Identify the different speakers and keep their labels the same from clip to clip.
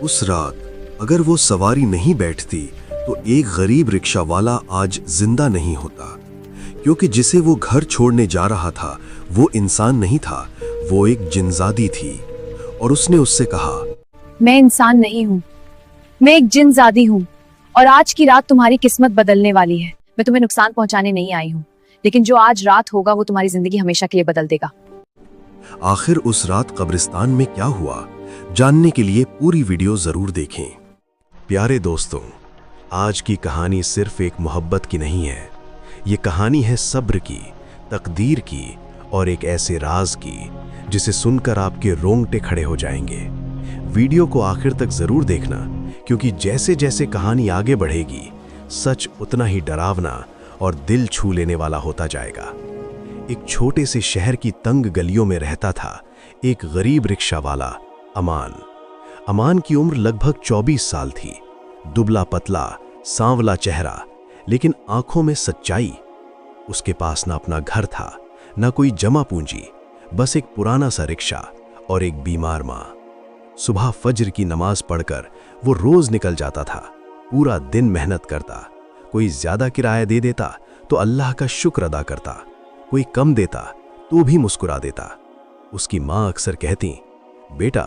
Speaker 1: उस रात अगर वो सवारी नहीं बैठती तो एक गरीब रिक्शा वाला आज जिंदा नहीं होता, क्योंकि जिसे वो घर छोड़ने जा रहा था वो इंसान नहीं था, वो एक जिनजादी थी। और उसने उससे कहा,
Speaker 2: मैं इंसान नहीं हूँ, मैं एक जिनजादी हूँ और आज की रात तुम्हारी किस्मत बदलने वाली है। मैं तुम्हें नुकसान पहुंचाने नहीं आई हूँ, लेकिन जो आज रात होगा वो तुम्हारी जिंदगी हमेशा के लिए बदल देगा।
Speaker 1: आखिर उस रात कब्रिस्तान में क्या हुआ, जानने के लिए पूरी वीडियो जरूर देखें। प्यारे दोस्तों, आज की कहानी सिर्फ एक मोहब्बत की नहीं है, ये कहानी है सब्र की, तकदीर की और एक ऐसे राज की जिसे सुनकर आपके रोंगटे खड़े हो जाएंगे। वीडियो को आखिर तक जरूर देखना, क्योंकि जैसे जैसे कहानी आगे बढ़ेगी सच उतना ही डरावना और दिल छू लेने वाला होता जाएगा। एक छोटे से शहर की तंग गलियों में रहता था एक गरीब रिक्शा वाला अमान। अमान की उम्र लगभग 24 साल थी। दुबला पतला, सांवला चेहरा, लेकिन आंखों में सच्चाई। उसके पास ना अपना घर था, ना कोई जमा पूंजी, बस एक पुराना सा रिक्शा और एक बीमार माँ। सुबह फज्र की नमाज पढ़कर वो रोज निकल जाता था। पूरा दिन मेहनत करता। कोई ज्यादा किराया दे देता तो अल्लाह का शुक्र अदा करता, कोई कम देता तो भी मुस्कुरा देता। उसकी माँ अक्सर कहती, बेटा,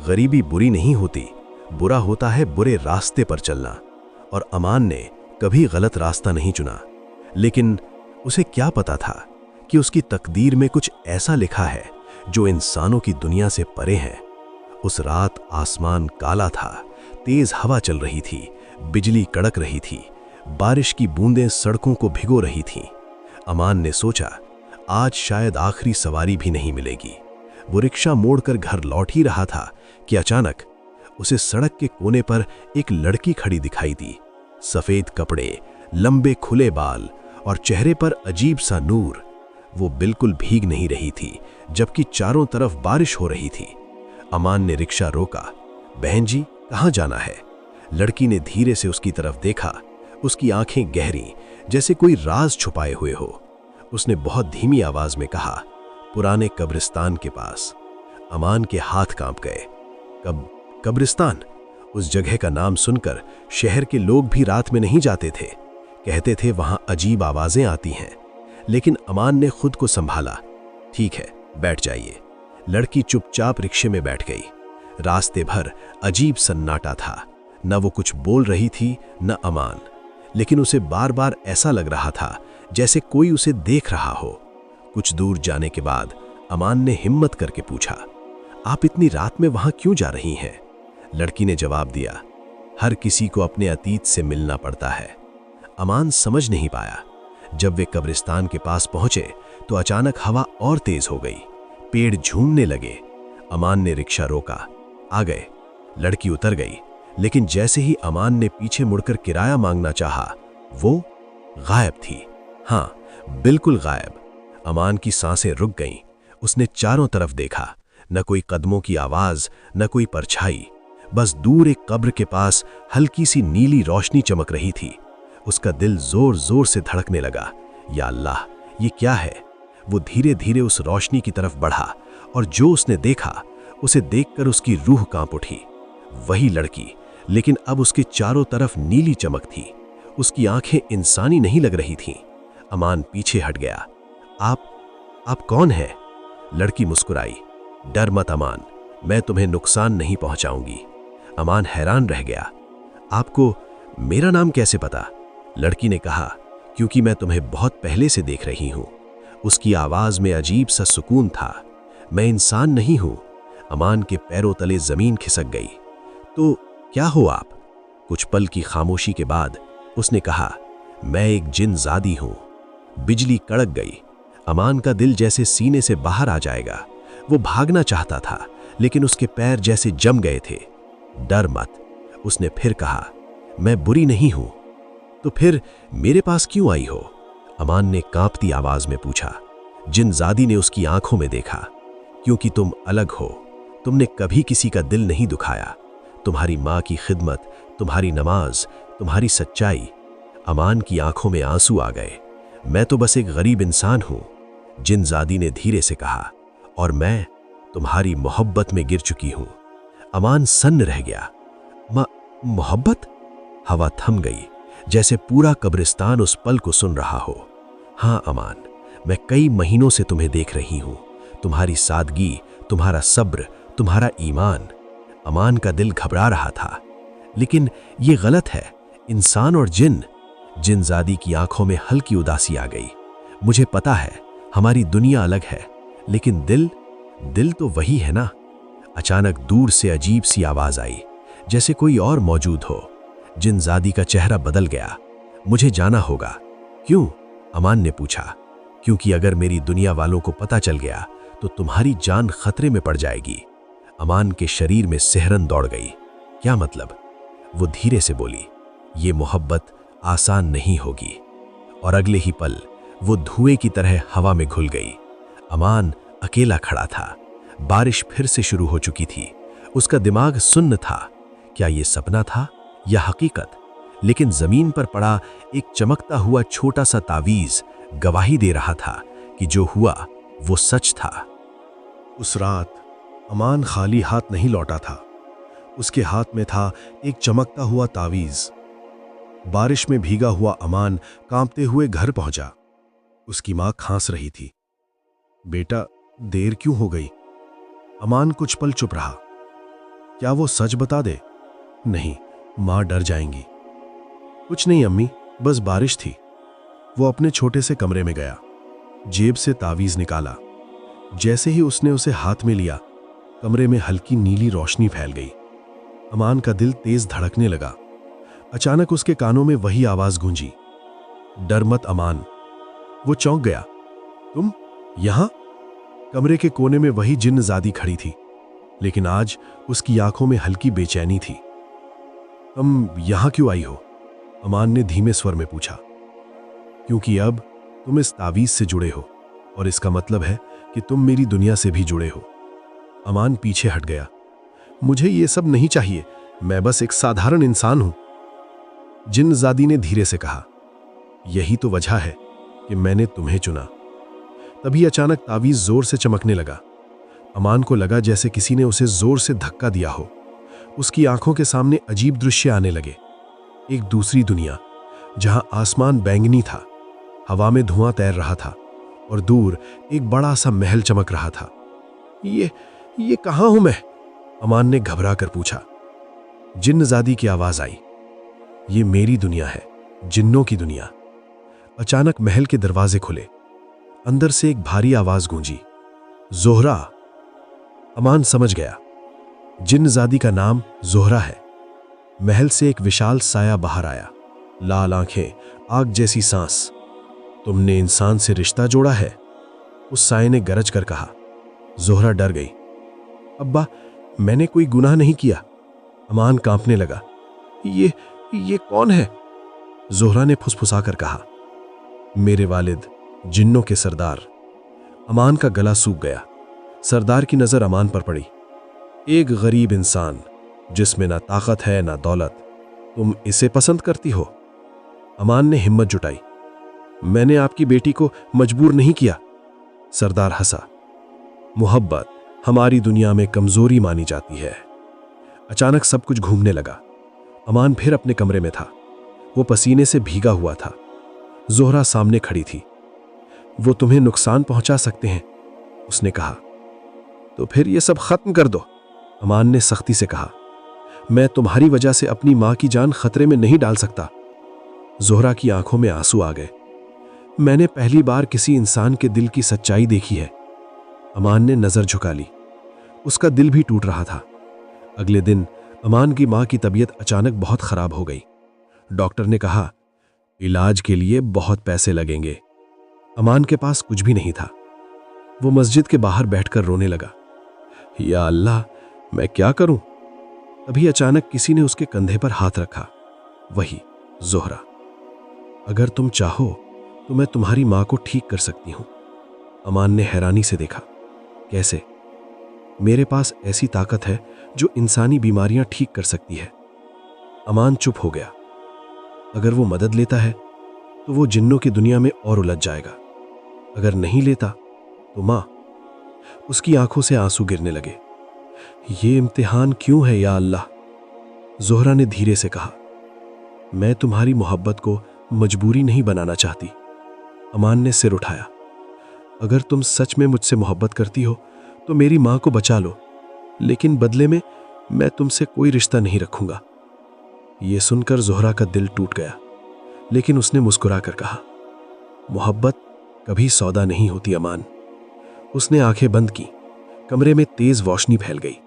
Speaker 1: गरीबी बुरी नहीं होती, बुरा होता है बुरे रास्ते पर चलना। और अमान ने कभी गलत रास्ता नहीं चुना, लेकिन उसे क्या पता था कि उसकी तकदीर में कुछ ऐसा लिखा है जो इंसानों की दुनिया से परे है। उस रात आसमान काला था, तेज हवा चल रही थी, बिजली कड़क रही थी, बारिश की बूंदें सड़कों को भिगो रही थीं। अमान ने सोचा, आज शायद आखिरी सवारी भी नहीं मिलेगी। वो रिक्शा मोड़कर घर लौट ही रहा था कि अचानक उसे सड़क के कोने पर एक लड़की खड़ी दिखाई दी। सफेद कपड़े, लंबे खुले बाल और चेहरे पर अजीब सा नूर। वो बिल्कुल भीग नहीं रही थी, जबकि चारों तरफ बारिश हो रही थी। अमान ने रिक्शा रोका। बहन जी, कहाँ जाना है? लड़की ने धीरे से उसकी तरफ देखा। उसकी आंखें गहरी, जैसे कोई राज छुपाए हुए हो। उसने बहुत धीमी आवाज में कहा, पुराने कब्रिस्तान के पास। अमान के हाथ कांप गए। कब्रिस्तान? उस जगह का नाम सुनकर शहर के लोग भी रात में नहीं जाते थे। कहते थे वहां अजीब आवाजें आती हैं। लेकिन अमान ने खुद को संभाला। ठीक है, बैठ जाइए। लड़की चुपचाप रिक्शे में बैठ गई। रास्ते भर अजीब सन्नाटा था। न वो कुछ बोल रही थी, न अमान, लेकिन उसे बार बार ऐसा लग रहा था जैसे कोई उसे देख रहा हो। कुछ दूर जाने के बाद अमान ने हिम्मत करके पूछा, आप इतनी रात में वहां क्यों जा रही हैं? लड़की ने जवाब दिया, हर किसी को अपने अतीत से मिलना पड़ता है। अमान समझ नहीं पाया। जब वे कब्रिस्तान के पास पहुंचे तो अचानक हवा और तेज हो गई। पेड़ झूमने लगे। अमान ने रिक्शा रोका। आ गए। लड़की उतर गई, लेकिन जैसे ही अमान ने पीछे मुड़कर किराया मांगना चाहा, वो गायब थी। हाँ, बिल्कुल गायब। अमान की सांसें रुक गईं। उसने चारों तरफ देखा। न कोई कदमों की आवाज, न कोई परछाई। बस दूर एक कब्र के पास हल्की सी नीली रोशनी चमक रही थी। उसका दिल जोर जोर से धड़कने लगा। या अल्लाह, ये क्या है? वो धीरे धीरे उस रोशनी की तरफ बढ़ा और जो उसने देखा, उसे देखकर उसकी रूह कांप उठी। वही लड़की, लेकिन अब उसके चारों तरफ नीली चमक थी। उसकी आंखें इंसानी नहीं लग रही थीं। अमान पीछे हट गया। आप कौन हैं? लड़की मुस्कुराई। डर मत अमान, मैं तुम्हें नुकसान नहीं पहुंचाऊंगी। अमान हैरान रह गया। आपको मेरा नाम कैसे पता? लड़की ने कहा, क्योंकि मैं तुम्हें बहुत पहले से देख रही हूं। उसकी आवाज में अजीब सा सुकून था। मैं इंसान नहीं हूं। अमान के पैरों तले जमीन खिसक गई। तो क्या हो आप? कुछ पल की खामोशी के बाद उसने कहा, मैं एक जिनजादी हूं। बिजली कड़क गई। अमान का दिल जैसे सीने से बाहर आ जाएगा। वो भागना चाहता था, लेकिन उसके पैर जैसे जम गए थे। डर मत, उसने फिर कहा, मैं बुरी नहीं हूं। तो फिर मेरे पास क्यों आई हो? अमान ने कांपती आवाज में पूछा। जिनजादी ने उसकी आंखों में देखा। क्योंकि तुम अलग हो। तुमने कभी किसी का दिल नहीं दुखाया। तुम्हारी माँ की खिदमत, तुम्हारी नमाज, तुम्हारी सच्चाई। अमान की आंखों में आंसू आ गए। मैं तो बस एक गरीब इंसान हूं, जिनजादी ने धीरे से कहा, और मैं तुम्हारी मोहब्बत में गिर चुकी हूं। अमान सन्न रह गया। मोहब्बत? हवा थम गई, जैसे पूरा कब्रिस्तान उस पल को सुन रहा हो। हाँ अमान, मैं कई महीनों से तुम्हें देख रही हूं। तुम्हारी सादगी, तुम्हारा सब्र, तुम्हारा ईमान। अमान का दिल घबरा रहा था। लेकिन ये गलत है। इंसान और जिनजादी की आंखों में हल्की उदासी आ गई। मुझे पता है हमारी दुनिया अलग है, लेकिन दिल तो वही है ना। अचानक दूर से अजीब सी आवाज आई, जैसे कोई और मौजूद हो। जिनजादी का चेहरा बदल गया। मुझे जाना होगा। क्यों? अमान ने पूछा। क्योंकि अगर मेरी दुनिया वालों को पता चल गया तो तुम्हारी जान खतरे में पड़ जाएगी। अमान के शरीर में सिहरन दौड़ गई। क्या मतलब? वो धीरे से बोली, ये मोहब्बत आसान नहीं होगी। और अगले ही पल वो धुएं की तरह हवा में घुल गई। अमान अकेला खड़ा था। बारिश फिर से शुरू हो चुकी थी। उसका दिमाग सुन्न था। क्या ये सपना था या हकीकत? लेकिन जमीन पर पड़ा एक चमकता हुआ छोटा सा तावीज गवाही दे रहा था कि जो हुआ वो सच था।
Speaker 3: उस रात अमान खाली हाथ नहीं लौटा था। उसके हाथ में था एक चमकता हुआ तावीज। बारिश में भीगा हुआ अमान कांपते हुए घर पहुंचा। उसकी मां खांस रही थी। बेटा, देर क्यों हो गई? अमान कुछ पल चुप रहा। क्या वो सच बता दे? नहीं, मां डर जाएंगी। कुछ नहीं अम्मी, बस बारिश थी। वो अपने छोटे से कमरे में गया, जेब से तावीज निकाला। जैसे ही उसने उसे हाथ में लिया, कमरे में हल्की नीली रोशनी फैल गई। अमान का दिल तेज धड़कने लगा। अचानक उसके कानों में वही आवाज गूंजी, डर मत अमान। वो चौंक गया। तुम यहां? कमरे के कोने में वही जिन्नजादी खड़ी थी, लेकिन आज उसकी आंखों में हल्की बेचैनी थी। तुम यहां क्यों आई हो? अमान ने धीमे स्वर में पूछा। क्योंकि अब तुम इस तावीज से जुड़े हो, और इसका मतलब है कि तुम मेरी दुनिया से भी जुड़े हो। अमान पीछे हट गया। मुझे ये सब नहीं चाहिए, मैं बस एक साधारण इंसान हूं। जिन्नजादी ने धीरे से कहा, यही तो वजह है कि मैंने तुम्हें चुना। तभी अचानक तावीज जोर से चमकने लगा। अमान को लगा जैसे किसी ने उसे जोर से धक्का दिया हो। उसकी आंखों के सामने अजीब दृश्य आने लगे। एक दूसरी दुनिया, जहां आसमान बैंगनी था, हवा में धुआं तैर रहा था, और दूर एक बड़ा सा महल चमक रहा था। ये कहां हूं मैं? अमान ने घबरा कर पूछा। जिन्नजादी की आवाज आई, ये मेरी दुनिया है, जिन्नों की दुनिया। अचानक महल के दरवाजे खुले। अंदर से एक भारी आवाज गूंजी, जोहरा। अमान समझ गया, जिन्नजादी का नाम जोहरा है। महल से एक विशाल साया बाहर आया, लाल आंखें, आग जैसी सांस। तुमने इंसान से रिश्ता जोड़ा है, उस साये ने गरज कर कहा। जोहरा डर गई। अब्बा, मैंने कोई गुनाह नहीं किया। अमान कांपने लगा। ये कौन है? जोहरा ने फुसफुसाकर कहा, मेरे वालिद, जिन्नों के सरदार। अमान का गला सूख गया। सरदार की नजर अमान पर पड़ी। एक गरीब इंसान जिसमें ना ताकत है ना दौलत, तुम इसे पसंद करती हो? अमान ने हिम्मत जुटाई। मैंने आपकी बेटी को मजबूर नहीं किया। सरदार हंसा। मोहब्बत हमारी दुनिया में कमजोरी मानी जाती है। अचानक सब कुछ घूमने लगा। अमान फिर अपने कमरे में था। वो पसीने से भीगा हुआ था। जोहरा सामने खड़ी थी। वो तुम्हें नुकसान पहुंचा सकते हैं, उसने कहा। तो फिर ये सब खत्म कर दो, अमान ने सख्ती से कहा। मैं तुम्हारी वजह से अपनी मां की जान खतरे में नहीं डाल सकता। जोहरा की आंखों में आंसू आ गए। मैंने पहली बार किसी इंसान के दिल की सच्चाई देखी है। अमान ने नजर झुका ली। उसका दिल भी टूट रहा था। अगले दिन अमान की मां की तबीयत अचानक बहुत खराब हो गई। डॉक्टर ने कहा, इलाज के लिए बहुत पैसे लगेंगे। अमान के पास कुछ भी नहीं था। वो मस्जिद के बाहर बैठकर रोने लगा। या अल्लाह, मैं क्या करूं? तभी अचानक किसी ने उसके कंधे पर हाथ रखा। वही जोहरा। अगर तुम चाहो तो मैं तुम्हारी मां को ठीक कर सकती हूं। अमान ने हैरानी से देखा। कैसे? मेरे पास ऐसी ताकत है जो इंसानी बीमारियां ठीक कर सकती है। अमान चुप हो गया। अगर वो मदद लेता है तो वो जिन्नों की दुनिया में और उलझ जाएगा। अगर नहीं लेता तो मां। उसकी आंखों से आंसू गिरने लगे। ये इम्तिहान क्यों है या अल्लाह? जोहरा ने धीरे से कहा, मैं तुम्हारी मोहब्बत को मजबूरी नहीं बनाना चाहती। अमान ने सिर उठाया, अगर तुम सच में मुझसे मोहब्बत करती हो तो मेरी मां को बचा लो, लेकिन बदले में मैं तुमसे कोई रिश्ता नहीं रखूंगा। यह सुनकर जोहरा का दिल टूट गया, लेकिन उसने मुस्कुरा कर कहा, मोहब्बत कभी सौदा नहीं होती अमान। उसने आंखें बंद की। कमरे में तेज रोशनी फैल गई।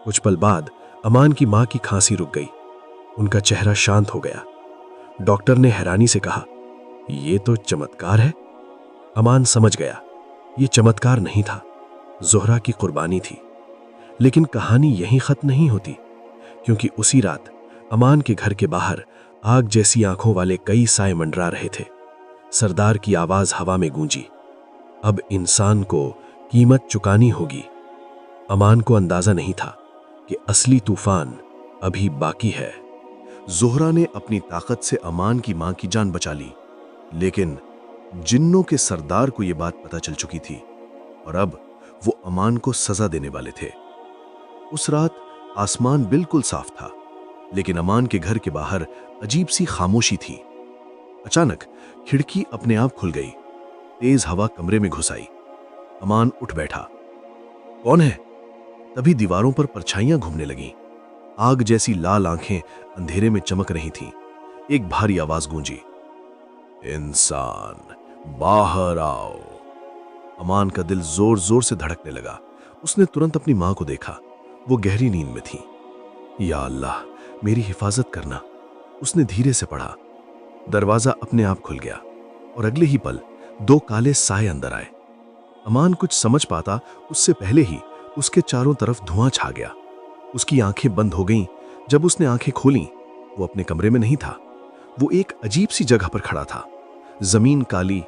Speaker 3: कुछ पल बाद अमान की मां की खांसी रुक गई। उनका चेहरा शांत हो गया। डॉक्टर ने हैरानी से कहा, यह तो चमत्कार है। अमान समझ गया, यह चमत्कार नहीं था, जोहरा की कुर्बानी थी। लेकिन कहानी यहीं खत्म नहीं होती, क्योंकि उसी रात अमान के घर के बाहर आग जैसी आंखों वाले कई साए मंडरा रहे थे। सरदार की आवाज हवा में गूंजी, अब इंसान को कीमत चुकानी होगी। अमान को अंदाजा नहीं था कि असली तूफान अभी बाकी है।
Speaker 1: जोहरा ने अपनी ताकत से अमान की मां की जान बचा ली, लेकिन जिन्नों के सरदार को यह बात पता चल चुकी थी और अब वो अमान को सजा देने वाले थे। उस रात आसमान बिल्कुल साफ था, लेकिन अमान के घर के बाहर अजीब सी खामोशी थी। अचानक खिड़की अपने आप खुल गई। तेज हवा कमरे में घुस आई। अमान उठ बैठा। कौन है? तभी दीवारों पर परछाइयां घूमने लगीं। आग जैसी लाल आंखें अंधेरे में चमक रही थीं। एक भारी आवाज गूंजी, इंसान बाहर आओ। अमान का दिल जोर जोर से धड़कने लगा। उसने तुरंत अपनी मां को देखा। वो गहरी नींद में थी। या अल्लाह, मेरी हिफाजत करना, उसने धीरे से पढ़ा। दरवाजा अपने आप खुल गया और अगले ही पल दो काले साए अंदर आए। अमान कुछ समझ पाता उससे पहले ही उसके चारों तरफ धुआं छा गया। उसकी आंखें बंद हो गईं। जब उसने आंखें खोलीं, वो अपने कमरे में नहीं था। वो एक अजीब सी जगह पर खड़ा था। जमीन काली,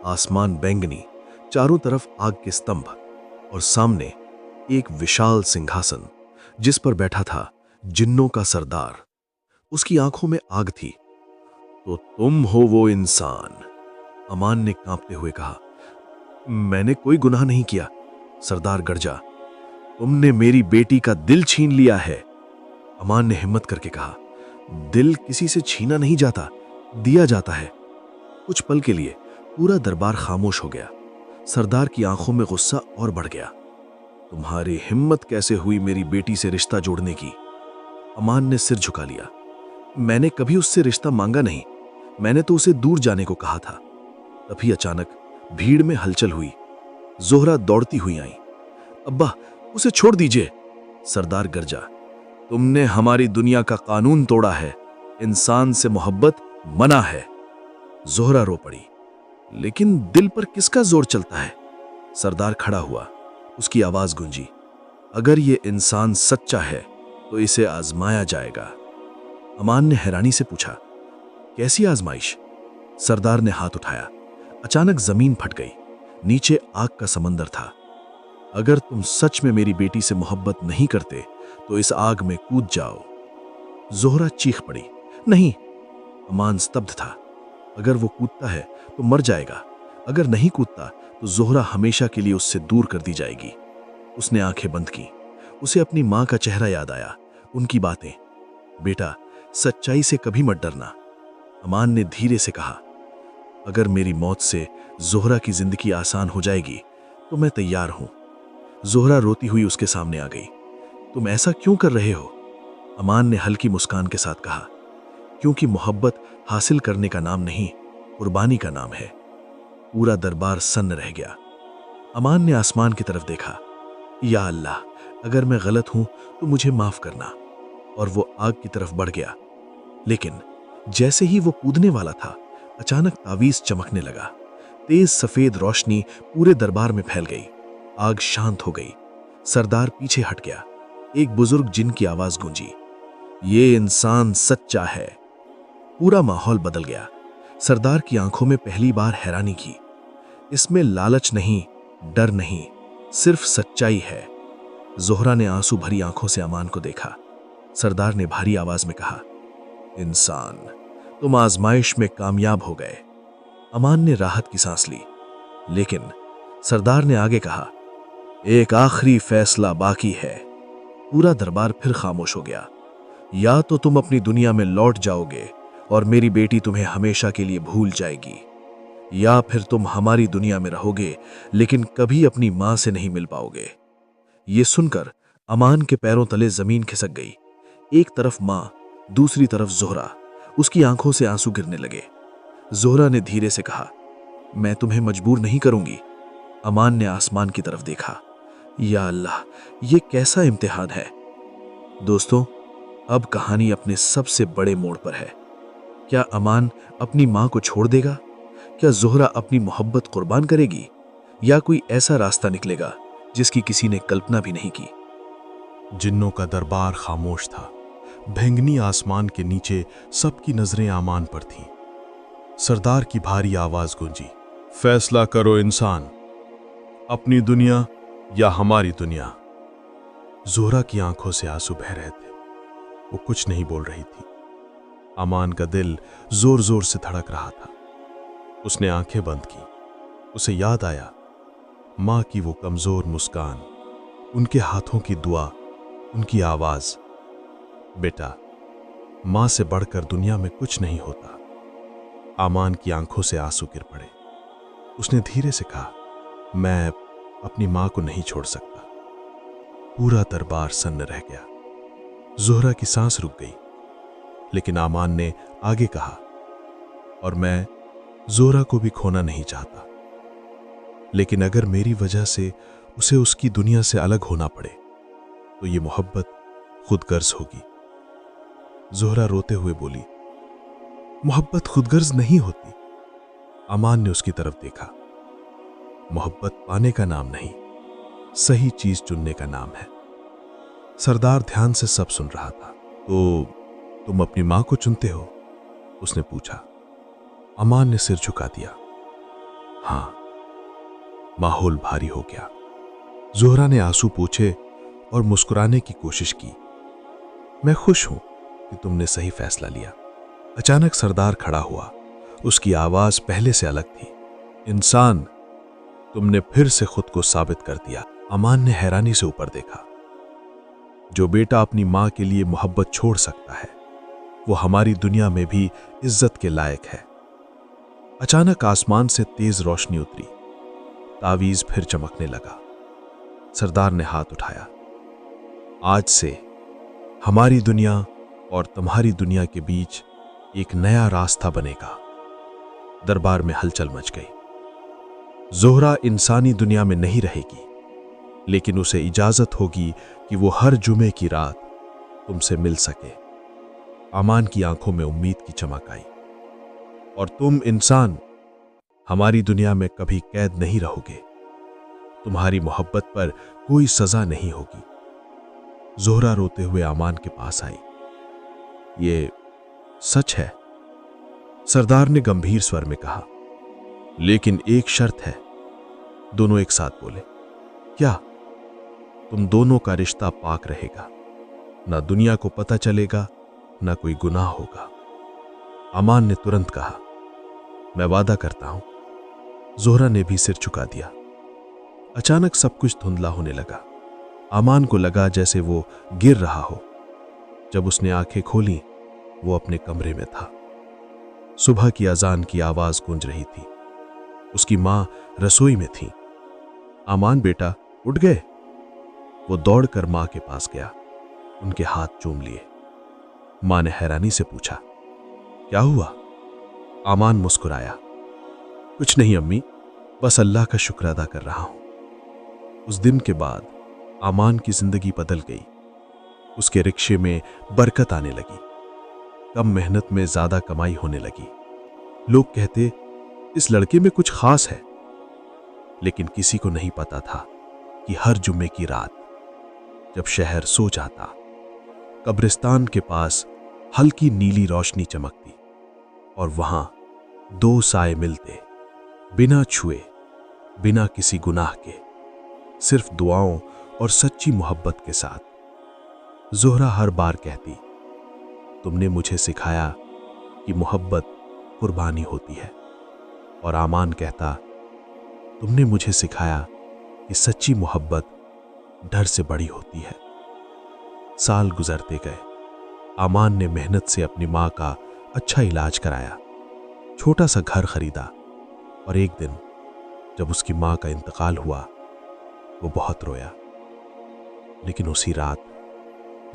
Speaker 1: आसमान बैंगनी, चारों तरफ आग के स्तंभ और सामने एक विशाल सिंहासन जिस पर बैठा था जिन्नों का सरदार। उसकी आंखों में आग थी। तो तुम हो वो इंसान? अमान ने कांपते हुए कहा। मैंने कोई गुनाह नहीं किया, सरदार गरजा। तुमने मेरी बेटी का दिल छीन लिया है। अमान ने हिम्मत करके कहा, दिल किसी से छीना नहीं जाता, दिया जाता है। कुछ पल के लिए पूरा दरबार खामोश हो गया। सरदार की आंखों में गुस्सा और बढ़ गया। तुम्हारी हिम्मत कैसे हुई मेरी बेटी से रिश्ता जोड़ने की? अमान ने सिर झुका लिया। मैंने कभी उससे रिश्ता मांगा नहीं, मैंने तो उसे दूर जाने को कहा था। तभी अचानक भीड़ में हलचल हुई। जोहरा दौड़ती हुई आई। अब्बा, उसे छोड़ दीजिए, सरदार गरजा। तुमने हमारी दुनिया का कानून तोड़ा है। इंसान से मोहब्बत मना है। जोहरा रो पड़ी। लेकिन दिल पर किसका जोर चलता है? सरदार खड़ा हुआ। उसकी आवाज गूंजी, अगर ये इंसान सच्चा है तो इसे आजमाया जाएगा। अमान ने हैरानी से पूछा, कैसी आजमाइश? सरदार ने हाथ उठाया। अचानक जमीन फट गई। नीचे आग का समंदर था। अगर तुम सच में मेरी बेटी से मोहब्बत नहीं करते तो इस आग में कूद जाओ। जोहरा चीख पड़ी। नहीं। अमान स्तब्ध था। अगर वो कूदता है तो मर जाएगा, अगर नहीं कूदता तो जोहरा हमेशा के लिए उससे दूर कर दी जाएगी। उसने आंखें बंद की। उसे अपनी मां का चेहरा याद आया, उनकी बातें। बेटा, सच्चाई से कभी मत डरना। अमान ने धीरे से कहा, अगर मेरी मौत से जोहरा की जिंदगी आसान हो जाएगी तो मैं तैयार हूं। जोहरा रोती हुई उसके सामने आ गई। तुम ऐसा क्यों कर रहे हो? अमान ने हल्की मुस्कान के साथ कहा, क्योंकि मोहब्बत हासिल करने का नाम नहीं, कुर्बानी का नाम है। पूरा दरबार सन्न रह गया। अमान ने आसमान की तरफ देखा। या अल्लाह, अगर मैं गलत हूं तो मुझे माफ करना। और वो आग की तरफ बढ़ गया। लेकिन जैसे ही वो कूदने वाला था, अचानक तावीज चमकने लगा। तेज सफेद रोशनी पूरे दरबार में फैल गई। आग शांत हो गई। सरदार पीछे हट गया। एक बुजुर्ग जिन की आवाज गूंजी, ये इंसान सच्चा है। पूरा माहौल बदल गया। सरदार की आंखों में पहली बार हैरानी की। इसमें लालच नहीं, डर नहीं, सिर्फ सच्चाई है। जोहरा ने आंसू भरी आंखों से अमान को देखा। सरदार ने भारी आवाज में कहा, इंसान, तुम आजमाइश में कामयाब हो गए। अमान ने राहत की सांस ली। लेकिन सरदार ने आगे कहा, एक आखिरी फैसला बाकी है। पूरा दरबार फिर खामोश हो गया।
Speaker 3: या तो तुम अपनी दुनिया में लौट जाओगे और मेरी बेटी तुम्हें हमेशा के लिए भूल जाएगी, या फिर तुम हमारी दुनिया में रहोगे लेकिन कभी अपनी मां से नहीं मिल पाओगे। ये सुनकर अमान के पैरों तले जमीन खिसक गई। एक तरफ मां, दूसरी तरफ जोहरा। उसकी आंखों से आंसू गिरने लगे। जोहरा ने धीरे से कहा, मैं तुम्हें मजबूर नहीं करूंगी। अमान ने आसमान की तरफ देखा। या अल्लाह, ये कैसा इम्तिहान है। दोस्तों, अब कहानी अपने सबसे बड़े मोड़ पर है। क्या अमान अपनी मां को छोड़ देगा? क्या जोहरा अपनी मोहब्बत कुर्बान करेगी? या कोई ऐसा रास्ता निकलेगा जिसकी किसी ने कल्पना भी नहीं की? जिन्नों का दरबार खामोश था। बैंगनी आसमान के नीचे सबकी नजरें अमान पर थीं। सरदार की भारी आवाज गूंजी, फैसला करो इंसान, अपनी दुनिया या हमारी दुनिया। जोहरा की आंखों से आंसू बह रहे थे। वो कुछ नहीं बोल रही थी। अमान का दिल जोर जोर से धड़क रहा था। उसने आंखें बंद की। उसे याद आया मां की वो कमजोर मुस्कान, उनके हाथों की दुआ, उनकी आवाज, बेटा, मां से बढ़कर दुनिया में कुछ नहीं होता। अमान की आंखों से आंसू गिर पड़े। उसने धीरे से कहा, मैं अपनी मां को नहीं छोड़ सकता। पूरा दरबार सन्न रह गया। जोहरा की सांस रुक गई, लेकिन अमान ने आगे कहा, और मैं जोहरा को भी खोना नहीं चाहता, लेकिन अगर मेरी वजह से उसे उसकी दुनिया से अलग होना पड़े तो ये मोहब्बत खुदगर्ज होगी। जोहरा रोते हुए बोली, मोहब्बत खुदगर्ज नहीं होती। अमान ने उसकी तरफ देखा। मोहब्बत पाने का नाम नहीं, सही चीज चुनने का नाम है। सरदार ध्यान से सब सुन रहा था। तो तुम अपनी मां को चुनते हो? उसने पूछा। अमान ने सिर झुका दिया। हां। माहौल भारी हो गया। जोहरा ने आंसू पूछे और मुस्कुराने की कोशिश की। मैं खुश हूं कि तुमने सही फैसला लिया। अचानक सरदार खड़ा हुआ। उसकी आवाज पहले से अलग थी। इंसान, तुमने फिर से खुद को साबित कर दिया। अमान ने हैरानी से ऊपर देखा। जो बेटा अपनी मां के लिए मोहब्बत छोड़ सकता है, वो हमारी दुनिया में भी इज्जत के लायक है। अचानक आसमान से तेज रोशनी उतरी। तावीज फिर चमकने लगा। सरदार ने हाथ उठाया। आज से हमारी दुनिया और तुम्हारी दुनिया के बीच एक नया रास्ता बनेगा। दरबार में हलचल मच गई। जोहरा इंसानी दुनिया में नहीं रहेगी, लेकिन उसे इजाजत होगी कि वो हर जुमे की रात तुमसे मिल सके। अमान की आंखों में उम्मीद की चमक आई। और तुम इंसान, हमारी दुनिया में कभी कैद नहीं रहोगे। तुम्हारी मोहब्बत पर कोई सजा नहीं होगी। जोहरा रोते हुए अमान के पास आई। ये सच है, सरदार ने गंभीर स्वर में कहा, लेकिन एक शर्त है। दोनों एक साथ बोले, क्या? तुम दोनों का रिश्ता पाक रहेगा। ना दुनिया को पता चलेगा, ना कोई गुनाह होगा। अमान ने तुरंत कहा, मैं वादा करता हूं। जोहरा ने भी सिर झुका दिया। अचानक सब कुछ धुंधला होने लगा। अमान को लगा जैसे वो गिर रहा हो। जब उसने आंखें खोली, वो अपने कमरे में था। सुबह की अजान की आवाज गूंज रही थी। उसकी मां रसोई में थी। अमान बेटा, उठ गए? वो दौड़कर मां के पास गया, उनके हाथ चूम लिए। मां ने हैरानी से पूछा, क्या हुआ? अमान मुस्कुराया, कुछ नहीं अम्मी, बस अल्लाह का शुक्र अदा कर रहा हूं। उस दिन के बाद अमान की जिंदगी बदल गई। उसके रिक्शे में बरकत आने लगी। कम मेहनत में ज्यादा कमाई होने लगी। लोग कहते, इस लड़के में कुछ खास है। लेकिन किसी को नहीं पता था कि हर जुम्मे की रात जब शहर सो जाता, कब्रिस्तान के पास हल्की नीली रोशनी चमकती और वहां दो साए मिलते, बिना छुए, बिना किसी गुनाह के, सिर्फ दुआओं और सच्ची मोहब्बत के साथ। जोहरा हर बार कहती, तुमने मुझे सिखाया कि मोहब्बत कुर्बानी होती है। और अमान कहता, तुमने मुझे सिखाया कि सच्ची मोहब्बत डर से बड़ी होती है। साल गुजरते गए। अमान ने मेहनत से अपनी माँ का अच्छा इलाज कराया, छोटा सा घर खरीदा और एक दिन जब उसकी माँ का इंतकाल हुआ वो बहुत रोया। लेकिन उसी रात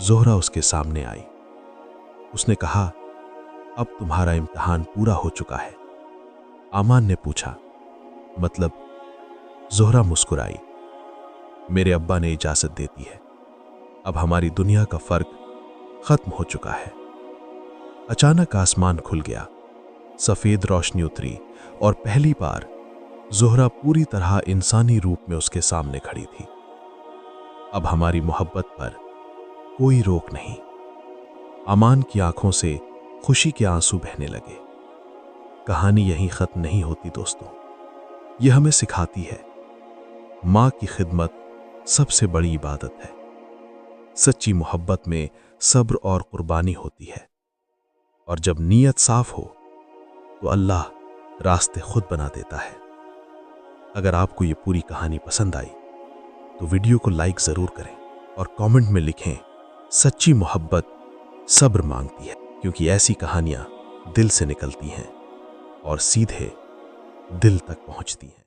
Speaker 3: जोहरा उसके सामने आई। उसने कहा, अब तुम्हारा इम्तिहान पूरा हो चुका है। अमान ने पूछा, मतलब? जोहरा मुस्कुराई, मेरे अब्बा ने इजाजत दे दी है, अब हमारी दुनिया का फर्क खत्म हो चुका है। अचानक आसमान खुल गया, सफेद रोशनी उतरी और पहली बार जोहरा पूरी तरह इंसानी रूप में उसके सामने खड़ी थी। अब हमारी मोहब्बत पर कोई रोक नहीं। अमान की आंखों से खुशी के आंसू बहने लगे। कहानी यहीं खत्म नहीं होती दोस्तों, यह हमें सिखाती है मां की खिदमत सबसे बड़ी इबादत है। सच्ची मोहब्बत में सब्र और कुर्बानी होती है, और जब नीयत साफ हो तो अल्लाह रास्ते खुद बना देता है। अगर आपको ये पूरी कहानी पसंद आई तो वीडियो को लाइक जरूर करें और कमेंट में लिखें, सच्ची मोहब्बत सब्र मांगती है, क्योंकि ऐसी कहानियां दिल से निकलती हैं और सीधे दिल तक पहुंचती हैं।